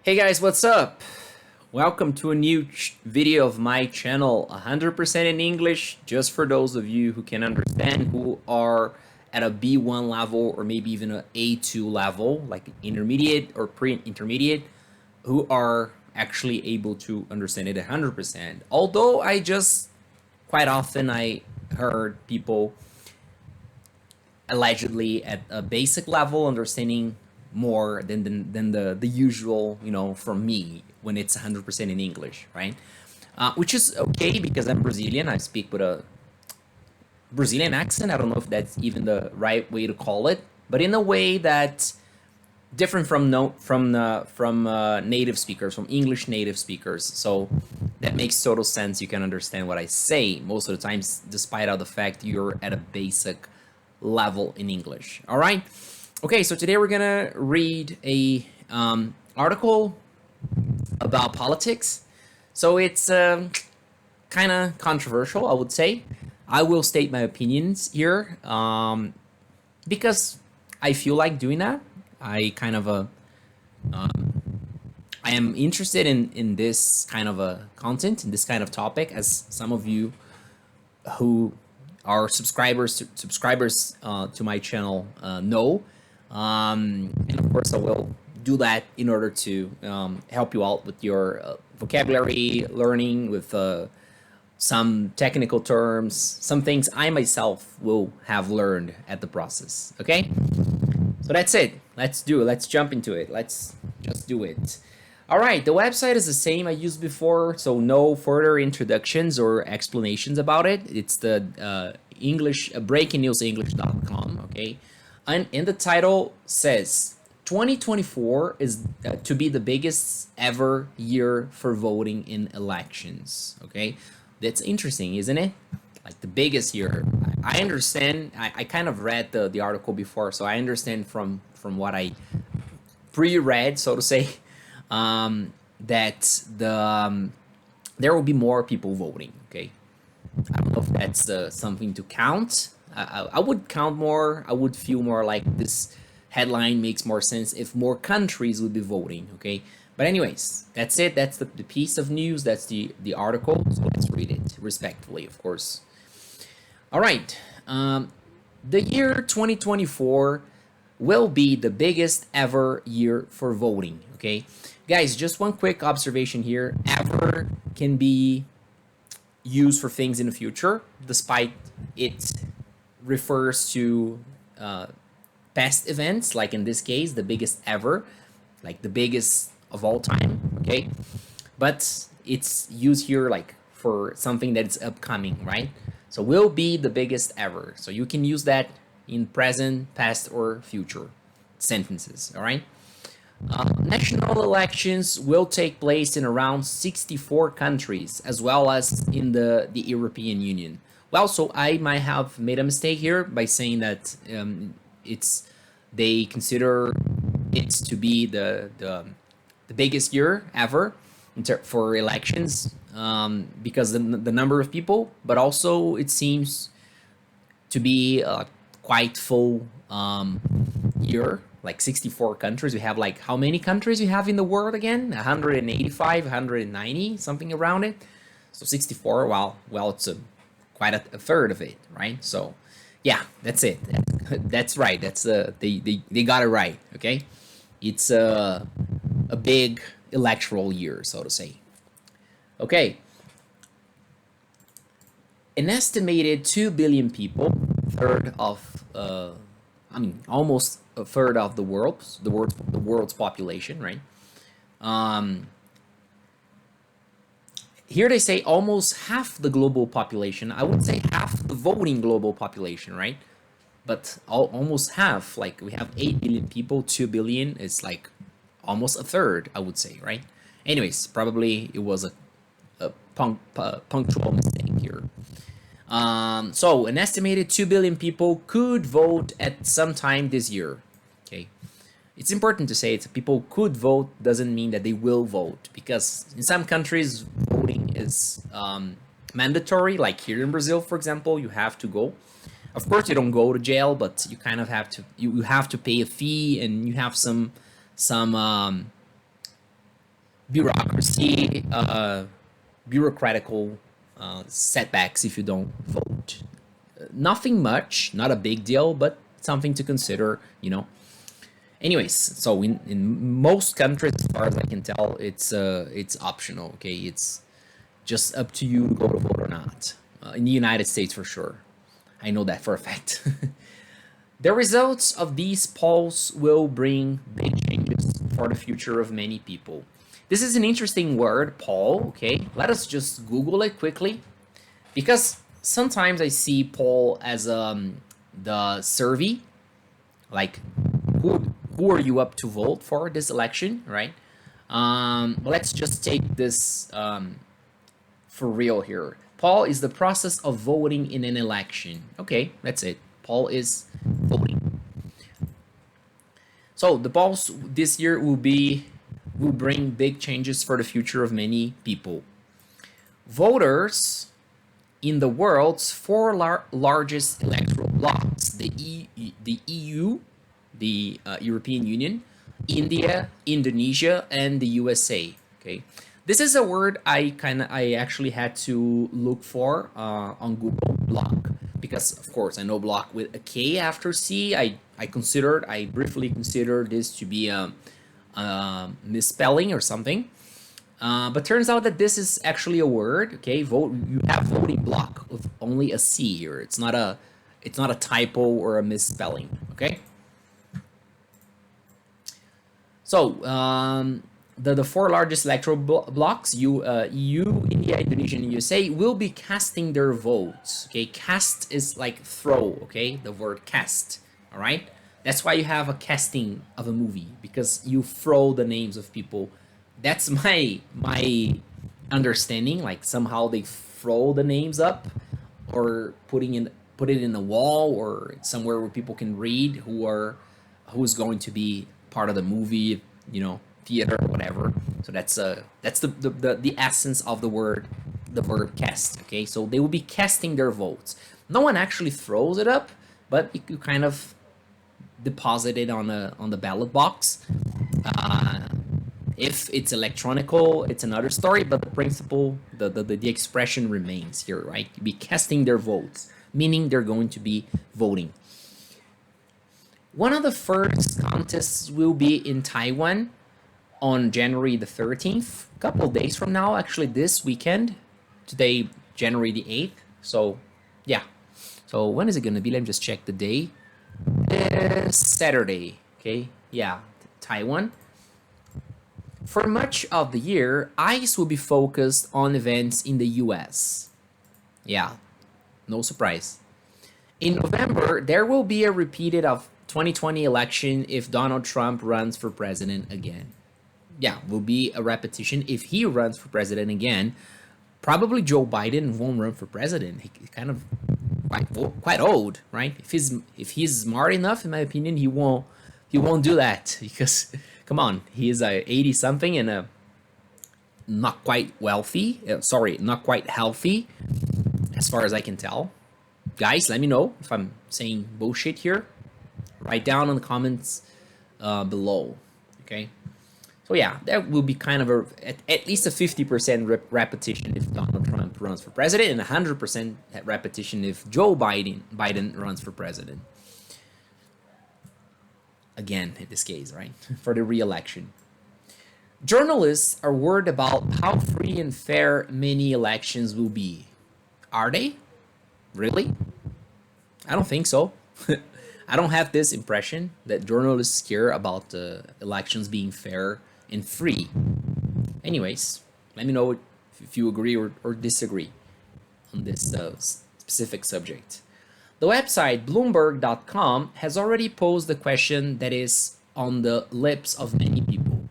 Hey guys, what's up? Welcome to a new video of my channel, 100% in English, just for those of you who can understand, who are at a B1 level or maybe even an A2 level, like intermediate or pre-intermediate, who are actually able to understand it 100%. Although quite often I heard people allegedly at a basic level understanding more than the usual, from me when it's 100% in English, right? Which is okay because I'm Brazilian. I speak with a Brazilian accent. I don't know if that's even the right way to call it, but in a way that different from native speakers, from English native speakers. So that makes total sense. You can understand what I say most of the times, despite of the fact you're at a basic level in English. All right. Okay, so today we're gonna read a article about politics. So it's kind of controversial, I would say. I will state my opinions here because I feel like doing that. I kind of I am interested in this kind of a content, in this kind of topic, as some of you who are subscribers to my channel know. And of course, I will do that in order to help you out with your vocabulary learning, with some technical terms, some things I myself will have learned at the process. Okay, so that's it. Let's do it. Let's jump into it. Let's just do it. All right, the website is the same I used before, so no further introductions or explanations about it. It's the English breakingnewsenglish.com. Okay, and in the title says 2024 is to be the biggest ever year for voting in elections. Okay, that's interesting, isn't it? Like the biggest year. I understand. I kind of read the article before, so I understand from what I pre-read, so to say, that there will be more people voting. Okay, I don't know if that's something to count. I would count more. I would feel more like this headline makes more sense if more countries would be voting. Okay, but anyways, that's it. That's the piece of news. That's the article. So let's read it respectfully, of course. All right. The year 2024 will be the biggest ever year for voting. Okay, guys, just one quick observation here. Ever can be used for things in the future, despite it refers to past events, like in this case, the biggest ever, like the biggest of all time. Okay, but it's used here like for something that is upcoming, right? So will be the biggest ever. So you can use that in present, past, or future sentences. All right. National elections will take place in around 64 countries, as well as in the European Union. Well, so I might have made a mistake here by saying that they consider it to be the biggest year ever for elections, because the number of people, but also it seems to be quite full year, like 64 countries. We have, like, how many countries we have in the world again? 185, 190, something around it. So 64, well, it's quite a third of it, right? So yeah, that's it. That's right. That's they got it right. Okay, it's a big electoral year, so to say. Okay, an estimated 2 billion people, third of almost a third of the world's population, right? Here they say almost half the global population. I would say half the voting global population, right? But almost half. Like, we have 8 billion people, 2 billion is like almost a third, I would say, right? Anyways, probably it was a punctual mistake here. So an estimated 2 billion people could vote at some time this year. Okay, it's important to say it's people could vote doesn't mean that they will vote, because in some countries voting is mandatory. Like here in Brazil, for example, you have to go. Of course, you don't go to jail, but you kind of have to. You have to pay a fee, and you have some bureaucracy, bureaucratical setbacks if you don't vote. Nothing much, not a big deal, but something to consider, you know. Anyways, so in most countries, as far as I can tell, it's optional. Okay, it's just up to you to go to vote or not. In the United States, for sure, I know that for a fact. The results of these polls will bring big changes for the future of many people. This is an interesting word, poll. Okay, let us just Google it quickly because sometimes I see poll as the survey, like who are you up to vote for this election, right? Let's just take this for real here. Poll is the process of voting in an election. Okay, that's it. Poll is voting. So the polls this year will bring big changes for the future of many people. Voters in the world's four largest electoral blocs, the EU, the European Union, India, Indonesia, and the USA. Okay, this is a word I actually had to look for on Google, block, because of course I know block with a K after C. I briefly considered this to be a misspelling or something. But turns out that this is actually a word. Okay, vote. You have voting block with only a C here. It's not a typo or a misspelling. Okay. So the four largest electoral blocs, EU, India, Indonesia, and USA, will be casting their votes. Okay, cast is like throw. Okay, the word cast. All right. That's why you have a casting of a movie, because you throw the names of people. That's my understanding. Like somehow they throw the names up, or put it in a wall or somewhere where people can read who's going to be part of the movie, you know, theater or whatever. So that's the essence of the verb cast. Okay, so they will be casting their votes. No one actually throws it up, but you kind of deposit it on the ballot box. If it's electronical, it's another story, but the principle, the expression remains here, right? Be casting their votes, meaning they're going to be voting. One of the first contests will be in Taiwan on January the 13th, a couple of days from now, actually this weekend. Today, January the 8th. So, yeah. So, when is it going to be? Let me just check the day. It's Saturday. Okay. Yeah. Taiwan. For much of the year, eyes will be focused on events in the US. Yeah. No surprise. In November, there will be a repeated of 2020 election if Donald Trump runs for president again. Yeah, will be a repetition if he runs for president again. Probably Joe Biden won't run for president. He's kind of quite old, right? If he's smart enough, in my opinion, he won't do that because come on, he is 80 something and not quite wealthy. Not quite healthy, as far as I can tell. Guys, let me know if I'm saying bullshit here. Write down in the comments below. Okay. So yeah, that will be kind of at least a 50% repetition if Donald Trump runs for president, and 100% repetition if Joe Biden runs for president. Again, in this case, right, for the re-election. Journalists are worried about how free and fair many elections will be. Are they? Really? I don't think so. I don't have this impression that journalists care about the elections being fair and free. Anyways, let me know if you agree or disagree on this specific subject. The website Bloomberg.com has already posed the question that is on the lips of many people.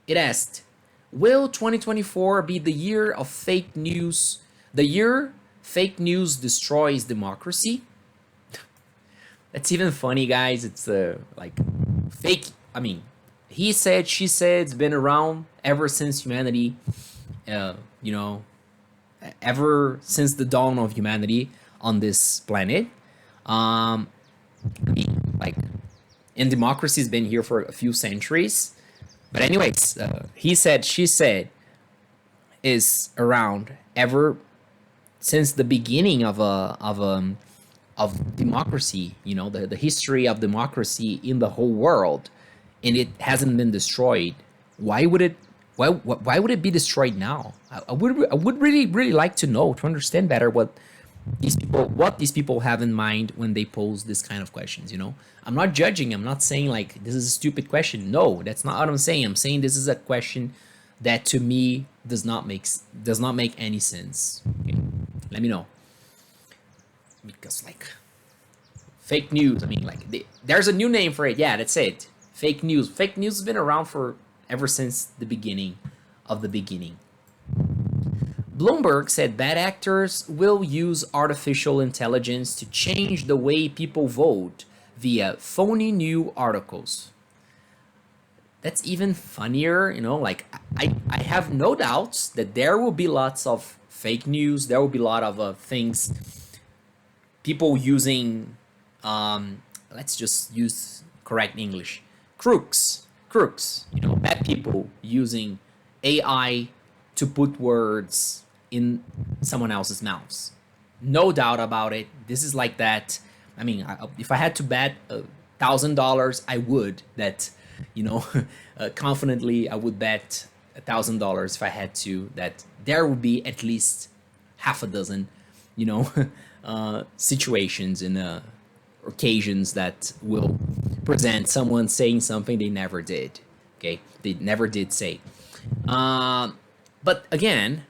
It asked, will 2024 be the year of fake news? The year fake news destroys democracy? That's even funny, guys. It's like fake. I mean, he said, she said. It's been around ever since humanity. You know, ever since the dawn of humanity on this planet. I mean, like, and democracy has been here for a few centuries. But anyways, he said, she said, is around ever since the beginning of democracy. You know, the history of democracy in the whole world, and it hasn't been destroyed. Why would it? Why would it be destroyed now? I would really like to know, to understand better what these people have in mind when they pose this kind of questions. You know, I'm not judging. I'm not saying like this is a stupid question. No, that's not what I'm saying. I'm saying this is a question that to me does not make any sense. Okay? Let me know, because like fake news. I mean, like there's a new name for it. Yeah, that's it. Fake news. Fake news has been around for ever since the beginning of the beginning. Bloomberg said bad actors will use artificial intelligence to change the way people vote via phony new articles. That's even funnier, you know, like I have no doubts that there will be lots of fake news. There will be a lot of things, people using, let's just use correct English, crooks, you know, bad people using AI to put words in someone else's mouths. No doubt about it. This is like that. I mean, if I had to bet $1,000, I would. That, you know, confidently, I would bet $1,000 if I had to. That there would be at least half a dozen, you know, situations and occasions that will present someone saying something they never did. Okay, they never did say. But again,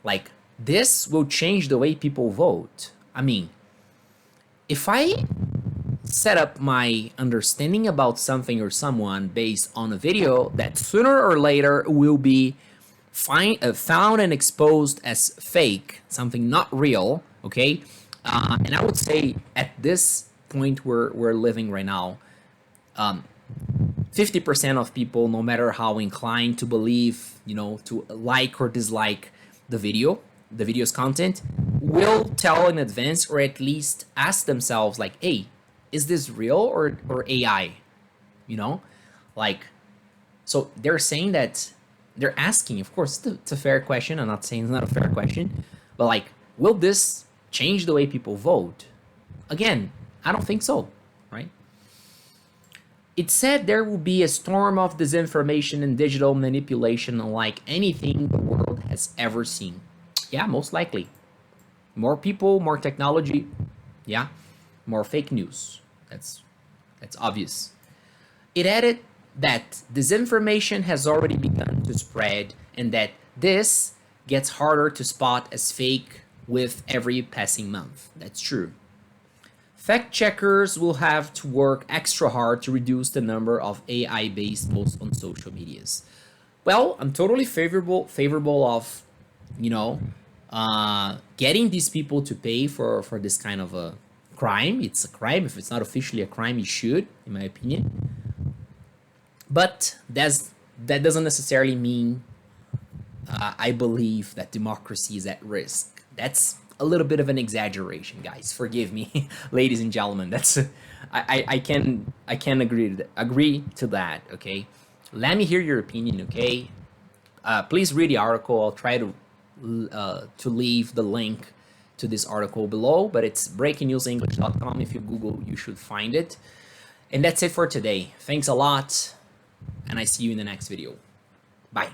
like this will change the way people vote. I mean, if I set up my understanding about something or someone based on a video that sooner or later will be found and exposed as fake, something not real, okay? And I would say at this point we're living right now, 50% of people, no matter how inclined to believe, you know, to like or dislike the video's content, will tell in advance or at least ask themselves, like, hey, is this real or AI? You know, like, so they're saying that they're asking, of course, it's a fair question. I'm not saying it's not a fair question, but like, will this change the way people vote? Again, I don't think so, right? It said there will be a storm of disinformation and digital manipulation unlike anything the world has ever seen. Yeah, most likely. More people, more technology, yeah, more fake news. That's obvious. It added that disinformation has already begun to spread and that this gets harder to spot as fake with every passing month. That's true. Fact checkers will have to work extra hard to reduce the number of AI based posts on social medias. Well, I'm totally favorable of, you know, getting these people to pay for this kind of a crime. It's a crime. If it's not officially a crime, you should, in my opinion. But that doesn't necessarily mean I believe that democracy is at risk. That's a little bit of an exaggeration, guys. Forgive me, ladies and gentlemen. That's I can agree to that. Okay, let me hear your opinion. Okay, please read the article. I'll try to leave the link to this article below, but it's breakingnewsenglish.com. If you Google, you should find it. And that's it for today. Thanks a lot, and I see you in the next video. Bye.